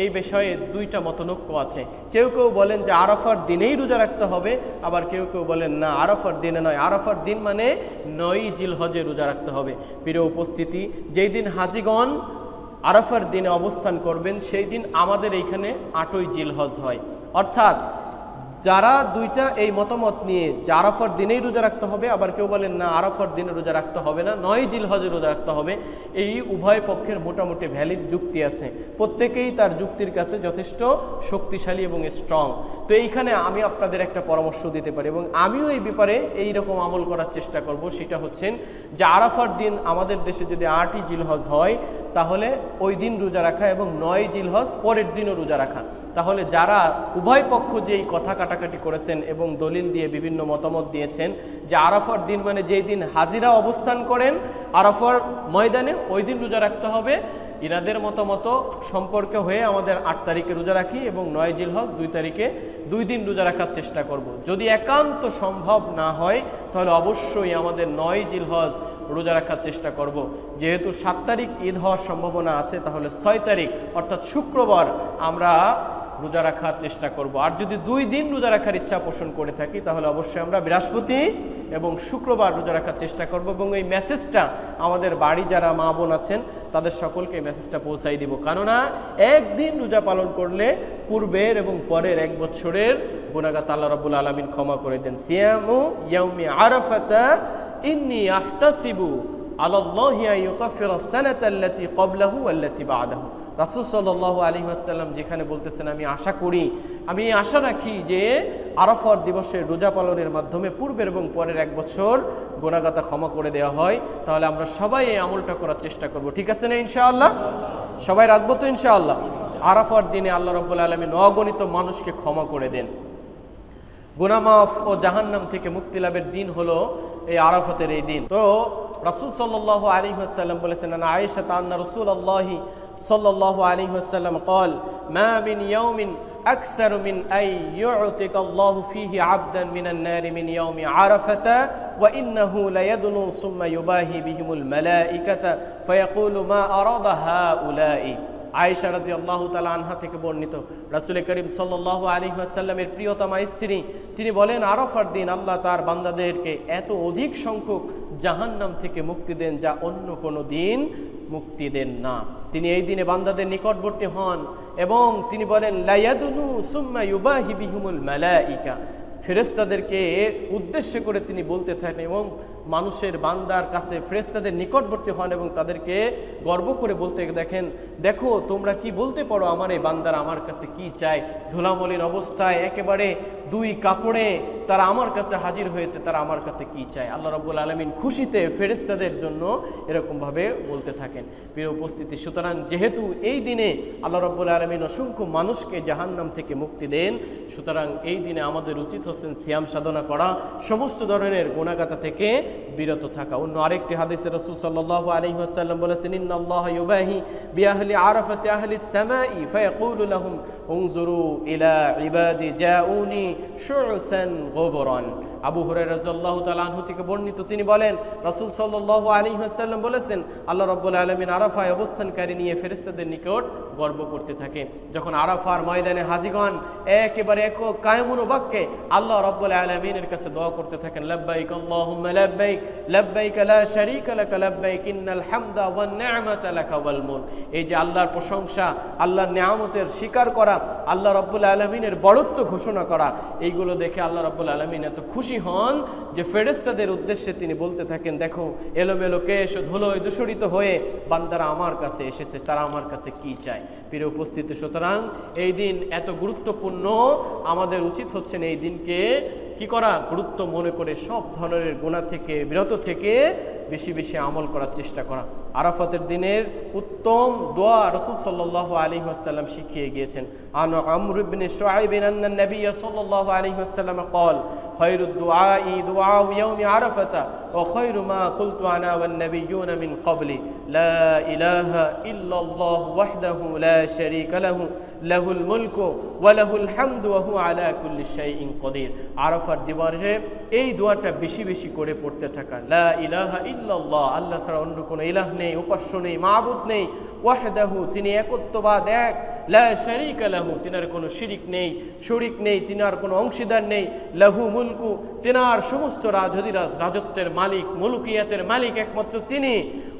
এই বিষয়ে 2টা মতনৈক্য আছে। কেউ কেউ বলেন যে আরাফার দিনেই রোজা রাখতে হবে, আবার কেউ কেউ বলেন না, আরাফার দিনে নয়, আরাফার দিন মানে 9 জিলহজে রোজা রাখতে হবে। প্রিয় উপস্থিতি, যেই দিন হাজিগণ আরাফার দিনে অবস্থান করবেন সেই দিন আমাদের এইখানে 8ই জিলহজ হয়। অর্থাৎ যারা 2টা এই মতামত নিয়ে যে আরাফার দিনেই রোজা রাখতে হবে, আবার কেউ বলেন না আরাফার দিনে রোজা রাখতে হবে না, 9 জিলহজে রোজা রাখতে হবে, এই উভয় পক্ষের মোটামুটি ভ্যালিড যুক্তি আছে। প্রত্যেকেই তার যুক্তির কাছে যথেষ্ট শক্তিশালী এবং স্ট্রং। তো এইখানে আমি আপনাদের একটা পরামর্শ দিতে পারি এবং আমিও এই ব্যাপারে এই রকম আমল করার চেষ্টা করব। সেটা হচ্ছেন যে আরাফার দিন আমাদের দেশে যদি 8ই জিলহজ হয়, তাহলে ওই দিন রোজা রাখা এবং 9 জিলহজ পরের দিনও রোজা রাখা। তাহলে যারা উভয় পক্ষ যেই কথা কাটাকাটি করেছেন এবং দলিল দিয়ে বিভিন্ন মতামত দিয়েছেন যে আরাফার দিন মানে যেই দিন হাজিরা অবস্থান করেন আরাফার ময়দানে, ওই দিন রোজা রাখতে হবে, ইনাদের মতামত সম্পর্কে হয়ে আমাদের 8 তারিখে রোজা রাখি এবং 9 জিলহজ 2 তারিখে 2 দিন রোজা রাখার চেষ্টা করব। যদি একান্ত সম্ভব না হয় তাহলে অবশ্যই আমাদের 9 জিলহজ রোজা রাখার চেষ্টা করব। যেহেতু 7 তারিখ ঈদ হওয়ার সম্ভাবনা আছে, তাহলে 6 তারিখ অর্থাৎ শুক্রবার আমরা রোজা রাখার চেষ্টা করব। আর যদি 2 দিন রোজা রাখার ইচ্ছা পোষণ করে থাকি, তাহলে অবশ্যই আমরা বৃহস্পতি এবং শুক্রবার রোজা রাখার চেষ্টা করব এবং এই মেসেজটা আমাদের বাড়ি যারা মা বোন আছেন তাদের সকলকে এই মেসেজটা পৌঁছাই দিব। কেননা একদিন রোজা পালন করলে পূর্বের এবং পরের 1 বছরের গুনাহগাত আল্লাহ রাব্বুল আলামিন ক্ষমা করে দেন। সিয়ামু ইয়াউমি আরাফাতা ইন্নী আহতাসিবু আলাল্লাহি আন ইউকাফিরা সানাতা আল্লাতী ক্বাবলাহু ওয়াল্লাতী বা'দাহু। রাসূল সাল্লাল্লাহু আলাইহি ওয়াসাল্লাম যেখানে বলতেছেন, আমি আশা করি, আমি আশা রাখি যে আরাফার দিবসে রোজা পালনের মাধ্যমে পূর্বের এবং পরের 1 বছর গুনাহগাত ক্ষমা করে দেওয়া হয়। তাহলে আমরা সবাই এই আমলটা করার চেষ্টা করব। ঠিক আছে না ইনশাআল্লাহ? সবাই রাখবো তো ইনশাআল্লাহ? আরাফার দিনে আল্লাহ রাব্বুল আলামিন অগণিত মানুষকে ক্ষমা করে দেন। গুনাহ মাফ ও জাহান্নাম থেকে মুক্তি লাভের দিন হলো এই আরাফাতের এই দিন। তো রাসূল সাল্লাল্লাহু আলাইহি ওয়াসাল্লাম বলেছেন, আয়েশা আন্না রাসূলুল্লাহি সাল্লাল্লাহু আলাইহি ওয়াসাল্লাম قال ما من يوم أكثر من أن يعتق الله فيه عبدا من النار من يوم عرفة وإنه ليدنو ثم يباهي بهم الملائكة فيقول ما أراد هؤلاء। আয়েশা রাদিয়াল্লাহু তাআলা আনহা থেকে বর্ণিত, রাসূল করিম সাল্লাল্লাহু আলাইহি ওয়াসাল্লামের প্রিয়তমা স্ত্রী তিনি বলেন, আরাফার দিন আল্লাহ তার বান্দাদেরকে এত অধিক সংখ্যক জাহান্নাম থেকে মুক্তি দেন যা অন্য কোনো দিন মুক্তি দেন না। তিনি এই দিনে বান্দাদের নিকটবর্তী হন এবং তিনি বলেন, লা ইয়াদুনু সুম্মা ইউবাহি বিহিমুল মালাইকা। ফেরেশতাদেরকে উদ্দেশ্য করে তিনি বলতে থাকেন এবং মানুষের বান্দার কাছে ফেরেশতাদের নিকটবর্তী হন এবং তাদেরকে গর্ব করে বলতে দেখেন, দেখো তোমরা কি বলতে পারো আমার এই বান্দারা আমার কাছে কি চায়। ধুলামলিন অবস্থায় একেবারে দুই কাপড়ে তারা আমার কাছে হাজির হয়েছে, তারা আমার কাছে কি চায়। আল্লাহ রাব্বুল আলামিন খুশিতে ফেরেশতাদের জন্য এরকমভাবে বলতে থাকেন। প্রিয় উপস্থিতি, সুতরাং যেহেতু এই দিনে আল্লাহ রাব্বুল আলামিন অসংখ্য মানুষকে জাহান্নাম থেকে মুক্তি দেন, সুতরাং এই দিনে আমাদের উচিত হচ্ছেন সিয়াম সাধনা করা, সমস্ত ধরনের গুনাহগাতা থেকে বিরত থাকা। অন্য আরেকটি হাদিসে রাসূল সাল্লাল্লাহু আলাইহি ওয়াসাল্লাম বলেছেন, ইন্নাল্লাহা ইউবাহি বিআহলি আরাফাতি আহলিস সামাই ফায়াকুলু লাহুম উনজুরু ইলা ইবাদি জাউনি শু'সান গুবরান। আবু হুরায়রা রাদিয়াল্লাহু তাআলা আনহু থেকে বর্ণিত, তিনি বলেন রাসূল সাল্লাল্লাহু আলাইহি ওয়াসাল্লাম বলেছেন, আল্লাহ রাব্বুল আলামিন আরাফায় অবস্থানকারী নিয়ে ফেরেশতাদের নিকট গর্ব করতে থাকে। যখন আরাফার ময়দানে হাজিগণ একেবারে একক কায়মুন বাক্যে আল্লাহ রাব্বুল আলামিনের কাছে দোয়া করতে থাকেন, লাব্বাইক আল্লাহুম্মা লাব্বাইক লাব্বাইক লা শারীকা লাক লাব্বাইক ইন্নাল হামদা ওয়ান নি'মাতা লাকা ওয়াল মুলক। এই যে আল্লাহর প্রশংসা, আল্লাহর নিয়ামতের স্বীকার করা, আল্লাহ রাব্বুল আলামিনের বড়ত্ব ঘোষণা করা, এইগুলো দেখে আল্লাহ রাব্বুল আলামিন এত খুশি হন যে ফেরেশতাদের উদ্দেশ্যে তিনি বলতে থাকেন, দেখো এলোমেলো কেশ ধুলোয় দূষিত হয়ে বান্দারা আমার কাছে এসেছে, তারা আমার কাছে কি চায়। প্রিয় উপস্থিতি, সুতরাং এই দিন এত গুরুত্বপূর্ণ, আমাদের উচিত হচ্ছে এই দিনকে কি করা, গুরুত্ব মনে করে সব ধরনের গুনাহ থেকে বিরত থেকে বেশি বেশি আমল করার চেষ্টা করা। আরাফাতের দিনের উত্তম দোয়া রাসূল সাল্লাল্লাহু আলাইহি ওয়াসাল্লাম শিখিয়ে গিয়েছেন। আন আমর ইবনে শুআইব আন্না নবী সাল্লাল্লাহু আলাইহি ওয়াসাল্লাম قال خير الدعاء دعاء يوم عرفة وخير ما قلت أنا والنبيون من قبلي لا إله إلا الله وحده لا شريك له له الملك وله الحمد وهو على كل شيء قدير। আরাফার দিবসে এই দোয়াটা বেশি বেশি করে পড়তে থাকা, লা ইলাহা ইল্লাল্লাহ, আল্লাহ ছাড়া অন্য কোনো ইলাহ নেই, উপাস্য নেই, মাবুদ নেই, ওয়াহদাহু, তিনি একত্ববাদ এক, লা শারীকা লাহু, তিনার কোনো শিরিক নেই, শরীক নেই, তিনার কোনো অংশীদার নেই, লাহু মুলকু, তিনার সমস্ত রাজধিরাজ, রাজত্বের মালিক, মুলকিয়াতের মালিক একমাত্র তিনি,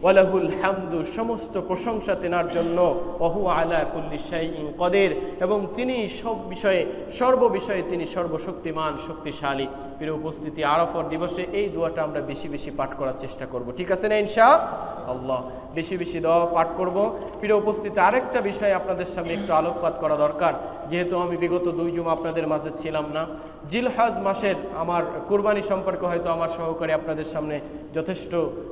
ওয়ালাহুল হামদু, সমস্ত প্রশংসা তিনার জন্য, ওহু আলা কুল্লি শাইইন কদির, এবং তিনি সব বিষয়ে সর্ববিষয়ে তিনি সর্বশক্তিমান শক্তিশালী। প্রিয় উপস্থিতি, আরাফার দিবসে এই দোয়াটা আমরা বেশি বেশি পাঠ করার চেষ্টা করব, ঠিক আছে না ইনশাআল্লাহ? বেশি বেশি দোয়া পাঠ করব। প্রিয় উপস্থিতি, আরেকটা বিষয় আপনাদের সামনে একটু আলোকপাত করা দরকার, যেহেতু আমি বিগত 2 জুমা আপনাদের মাঝে ছিলাম না। জিলহজ মাসের আমার কুরবানি সম্পর্কে হয়তো আমার সহকারী আপনাদের সামনে যথেষ্ট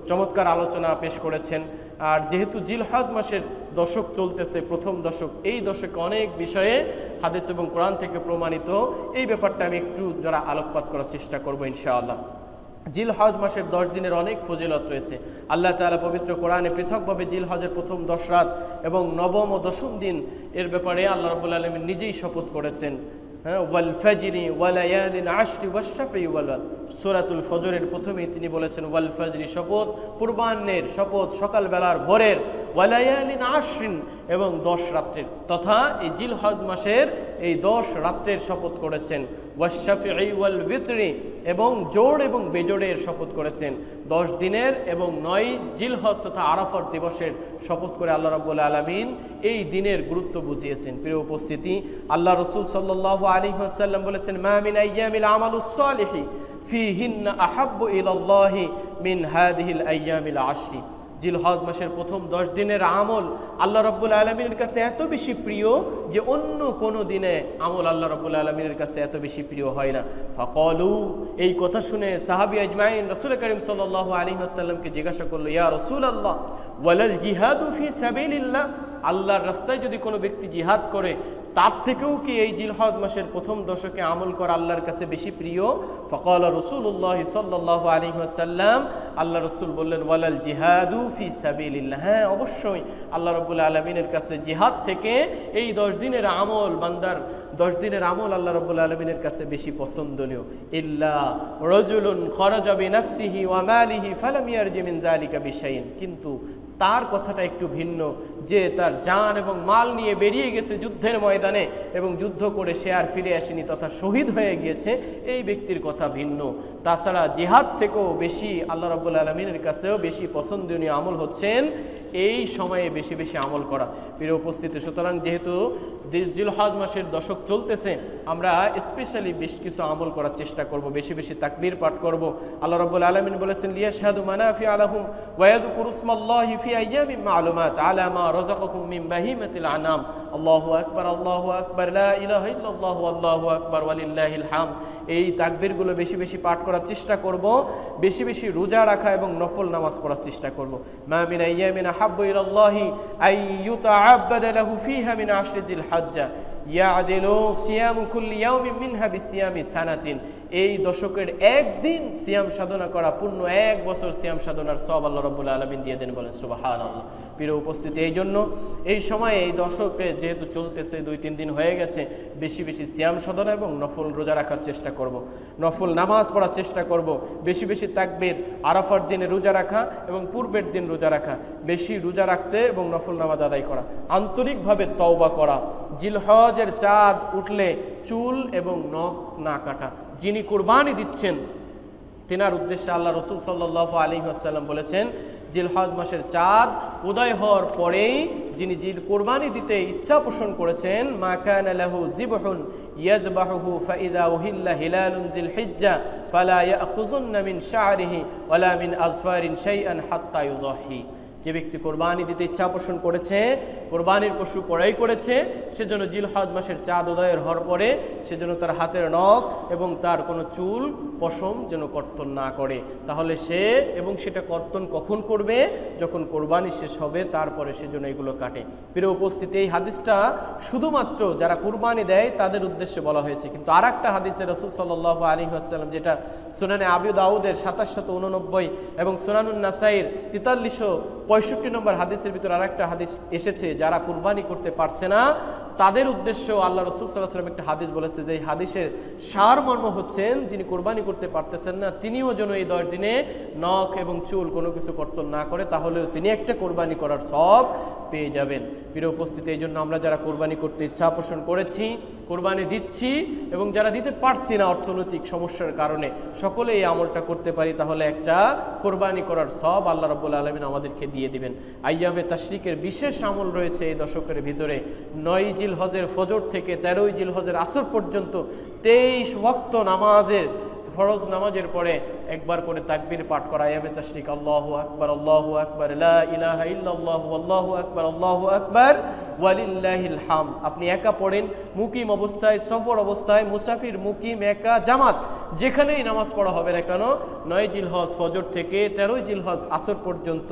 চমৎকার আলোচনা পেশ করেছেন। আর যেহেতু জিলহজ মাসের দশক চলতেছে, প্রথম দশক, এই দশকে অনেক বিষয়ে হাদিস এবং কোরআন থেকে প্রমাণিত, এই ব্যাপারটা আমি একটু যারা আলোকপাত করার চেষ্টা করব ইনশাআল্লাহ। জিলহজ মাসের 10 দিনের অনেক ফজিলত রয়েছে। আল্লাহ তাআলা পবিত্র কোরআনে পৃথকভাবে জিলহজের প্রথম 10 রাত এবং নবম ও দশম দিন এর ব্যাপারে আল্লাহ রাব্বুল আলামিন নিজেই শপথ করেছেন। ওয়াল ফাজরি ওয়া লায়ালিন আশরি ওয়াশ শাফি ওয়াল ওয়াতর, সূরাতুল ফজরের প্রথমেই তিনি বলেছেন ওয়াল ফাজরি, শপথ, পূর্বাহ্নের শপথ, সকালবেলার ভোরের, ওয়া লায়ালিন আশরিন, এবং 10 রাত্রের, তথা এই জিলহজ মাসের এই 10 রাত্রের শপথ করেছেন। ওয়াশ শাফি ওয়াল ওয়িতরি, এবং জোড় এবং বেজোড়ের শপথ করেছেন। 10 দিনের এবং 9 জিলহজ তথা আরাফার দিবসের শপথ করে আল্লাহ রাব্বুল আলামিন এই দিনের গুরুত্ব বুঝিয়েছেন। প্রিয় উপস্থিতি, আল্লাহ রাসূল সাল্লাল্লাহু আলাইহি ওয়াসাল্লাম বলেছেন, মা মিন আইয়ামিল আমালুস সালিহি ফিহিন্না আহাব্বু ইলাল্লাহি মিন হাদিহিল আইয়ামিল আশরি। জিলহজ মাসের প্রথম 10 দিনের আমল আল্লাহ রাব্বুল আলামিনের কাছে এত বেশি প্রিয় যে অন্য কোনো দিনে আমল আল্লাহ রাব্বুল আলামিনের কাছে এত বেশি প্রিয় হয় না। ফাকালু, এই কথা শুনে সাহাবী আজমাইন রাসূল করিম সাল্লাল্লাহু আলাইহি ওয়াসাল্লামকে জিজ্ঞাসা করলো, ইয়া রাসূলুল্লাহ ওয়ালাল জিহাদু ফি সাবিলিল্লাহ, আল্লাহর রাস্তায় যদি কোনো ব্যক্তি জিহাদ করে তার থেকেও কি এই জিলহজ মাসের প্রথম দশকে আমল করা আল্লাহর কাছে বেশি প্রিয়? ফাকাল রাসূলুল্লাহ সাল্লাল্লাহু আলাইহি ওয়াসাল্লাম, আল্লাহ রাসূল বললেন, ওয়ালাল জিহাদু ফি সাবিলিল্লাহ, হ্যাঁ অবশ্যই আল্লাহ রাব্বুল আলামিনের কাছে জিহাদ থেকে এই 10 দিনের আমল, বান্দার 10 দিনের আমল আল্লাহ রাব্বুল আলামিনের কাছে বেশি পছন্দনীয়। ইল্লা রাজুলুন খারাজা বিনাফসিহি ওয়া মালিহি ফালাম ইয়ারজি মিন যালিকা বিশাইইন, কিন্তু তার কথাটা একটু ভিন্ন, যে তার জান এবং মাল নিয়ে বেরিয়ে গেছে যুদ্ধের ময়দানে এবং যুদ্ধ করে সে আর ফিরে আসেনি তথা শহীদ হয়ে গিয়েছে, এই ব্যক্তির কথা ভিন্ন। তাছাড়া জিহাদ থেকেও বেশি আল্লাহ রাব্বুল আলামিনের কাছেও বেশি পছন্দনীয় আমল হচ্ছেন এই সময়ে বেশি বেশি আমল করা। প্রিয় উপস্থিতি, সুতরাং যেহেতু জিলহজ মাসের দশক চলতেছে, আমরা স্পেশালি বেশ কিছু আমল করার চেষ্টা করব, বেশি বেশি তাকবীর পাঠ করব। আল্লাহ রাব্বুল আলামিন বলেছেন, লিয়াশহাদু মানাফিআ লাহুম ওয়া ইয়াযকুরু ইসমাল্লাহি ফি আইয়ামিন মা'লুমাত আলা মা রাযাকাকুম মিন বাহিমাতিল আনাম। আল্লাহু আকবার, আল্লাহু আকবার, লা ইলাহা ইল্লাল্লাহু আল্লাহু আকবার ওয়ালিল্লাহিল হামদ। এই তাকবীরগুলো বেশি বেশি পাঠ করার চেষ্টা করব, বেশি বেশি রোজা রাখা এবং নফল নামাজ পড়ার চেষ্টা করব। মা মিন আইয়ামিন আহাব্বু ইলাল্লাহি আইয়ুতাআব্বাদা লাহু ফিহা মিন আশরি যিল হজ্জা ইয়াদিলু সিয়ামু কুল্লি ইয়াউমিন মিনহা বিসিয়ামি সানাতিন। এই দশকের একদিন সিয়াম সাধনা করা পূর্ণ এক বছর সিয়াম সাধনার সওয়াব আল্লাহ রাব্বুল আলামিন দিয়ে দেন, বলেন সুবহানাল্লাহ। প্রিয় উপস্থিতি, এই জন্য এই সময়ে এই দশকে যেহেতু চলতেছে 2-3 দিন হয়ে গেছে, বেশি বেশি সিয়াম সাধনা এবং নফল রোজা রাখার চেষ্টা করব, নফল নামাজ পড়ার চেষ্টা করব, বেশি বেশি তাকবীর, আরাফার দিনে রোজা রাখা এবং পূর্বের দিন রোজা রাখা, বেশি রোজা রাখতে এবং নফল নামাজ আদায় করা, আন্তরিকভাবে তওবা করা, জিলহজের চাঁদ উঠলে চুল এবং নখ না কাটা। যিনি কুরবানি দিচ্ছেন তেনার উদ্দেশ্যে আল্লাহ রাসূল সাল্লাল্লাহু আলাইহি ওয়াসাল্লাম বলেছেন, জিলহজ মাসের চাঁদ উদয় হওয়ার পরেই যিনি কোরবানি দিতে ইচ্ছা পোষণ করেছেন, মা কানা লাহু যিবহুন ইয়াযবাহুহু ফাইযা উহিল্লা হিলালুন যিলহিজ্জা ফালা ইয়াখুযুন্না মিন শা'রিহি ওয়ালা মিন আযফারিন শাইআন হাত্তা ইউযাহি। যে ব্যক্তি কোরবানি দিতে ইচ্ছা পোষণ করেছে, কোরবানির পশু ক্রয় করেছে, সেজন্য জিলহজ মাসের চাঁদ উদয়ের হওয়ার পরে সেজন্য তার হাতের নখ এবং তার কোনো চুল পশম যেন কর্তন না করে। তাহলে সে এবং সেটা কর্তন কখন করবে? যখন কোরবানি শেষ হবে, তারপরে সেজন্য এগুলো কাটে। প্রিয় উপস্থিতি, এই হাদিসটা শুধুমাত্র যারা কোরবানি দেয় তাদের উদ্দেশ্যে বলা হয়েছে, কিন্তু আর একটা হাদিসে রাসূল সাল্লাল্লাহু আলাইহি ওয়াসাল্লাম, যেটা সুনানে আবু দাউদের 2789 এবং সুনানুন নাসাইর 4365 নম্বর হাদিসের ভিতর আর একটা হাদিস এসেছে, যারা কুরবানি করতে পারছে না তাদের উদ্দেশ্য আল্লাহ রাসূল সাল্লাল্লাহু আলাইহি ওয়াসাল্লাম একটা হাদিস বলেছে, যে এই হাদিসের সারমর্ম হচ্ছেন, যিনি কুরবানি করতে পারতেছেন না তিনিও যেন এই 10 দিনে নখ এবং চুল কোনো কিছু কর্তন না করে, তাহলেও তিনি একটা কোরবানি করার সওয়াব পেয়ে যাবেন। প্রিয় উপস্থিতি, এই জন্য আমরা যারা কোরবানি করতে ইচ্ছা পোষণ করেছি, কোরবানি দিচ্ছি এবং যারা দিতে পারছি না অর্থনৈতিক সমস্যার কারণে, সকলে এই আমলটা করতে পারি, তাহলে একটা কোরবানি করার সওয়াব আল্লাহ রাব্বুল আলামিন আমাদেরকে দিয়ে দিবেন। আইয়ামে তাশরিকের বিশেষ আমল রয়েছে এই দশকের ভিতরে। 9 জিলহজের ফজর থেকে 13 জিলহজের আসর পর্যন্ত 23 ওয়াক্ত নামাজের, ফরজ নামাজের পরে একবার করে তাকবীর পাঠ করা। আইয়ামে তাশরিক আল্লাহু আকবার, আল্লাহু আকবার, লা ইলাহা ইল্লাল্লাহু আল্লাহু আকবার, আল্লাহু আকবার ওয়ালিল্লাহিল হামদ। আপনি একা পড়েন, মুকিম অবস্থায়, সফর অবস্থায়, মুসাফির, মুকিম, একা, জামাত, যেখানেই নামাজ পড়া হবে না কেন, 9 জিলহজ ফজর থেকে 13 জিলহজ আসর পর্যন্ত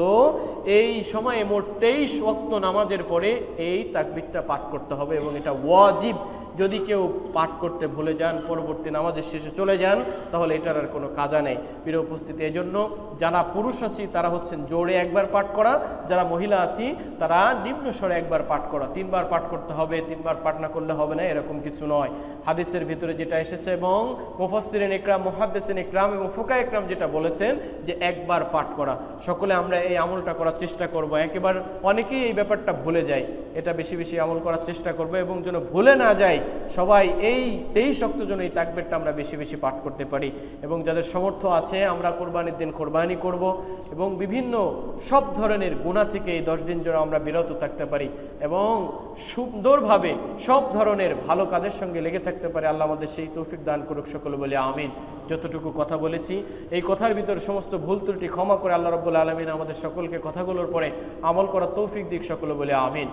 এই সময়ে মোট 23 ওয়াক্ত নামাজের পরে এই তাকবীরটা পাঠ করতে হবে এবং এটা ওয়াজিব। যদি কেউ পাঠ করতে ভুলে যান, পরবর্তী নামাজের শেষে চলে যান, তাহলে এটার আর কোনো কাজা নেই। প্রিয় উপস্থিতি, এই জন্য যারা পুরুষ আছি তারা হচ্ছেন জোরে একবার পাঠ করা, যারা মহিলা আছি তারা নিম্ন স্বরে একবার পাঠ করা। 3 বার পাঠ করতে হবে, 3 বার পাঠ না করলে হবে না, এরকম কিছু নয়। হাদিসের ভিতরে যেটা এসেছে এবং মুফাসসিরিন ইকরাম, মুহাদ্দিসিন ইকরাম এবং ফুকাহা ইকরাম যেটা বলেছেন যে একবার পাঠ করা। সকলে আমরা এই আমলটা করার চেষ্টা করব। একেবারে অনেকেই এই ব্যাপারটা ভুলে যায়, এটা বেশি বেশি আমল করার চেষ্টা করব এবং যেন ভুলে না যায় সবাই এই 23 ওয়াক্ত যেন এই তাকবীরটা আমরা বেশি বেশি পাঠ করতে পারি। এবং যাদের সামর্থ্য আছে আমরা কোরবানির দিন কোরবানি করব এবং বিভিন্ন সব ধরনের গুনাহ থেকে এই 10 দিন যেন আমরা বিরত থাকতে পারি এবং সুন্দরভাবে সব ধরনের ভালো কাজের সঙ্গে লেগে থাকতে পারি। আল্লাহ আমাদের সেই তৌফিক দান করুক, সকলে বলি আমিন। যতটুকু কথা বলেছি এই কথার ভিতরে সমস্ত ভুল ত্রুটি ক্ষমা করে আল্লাহ রাব্বুল আলামিন আমাদের সকলকে কথাগুলোর পরে আমল করার তৌফিক দিক, সকলে বলি আমিন।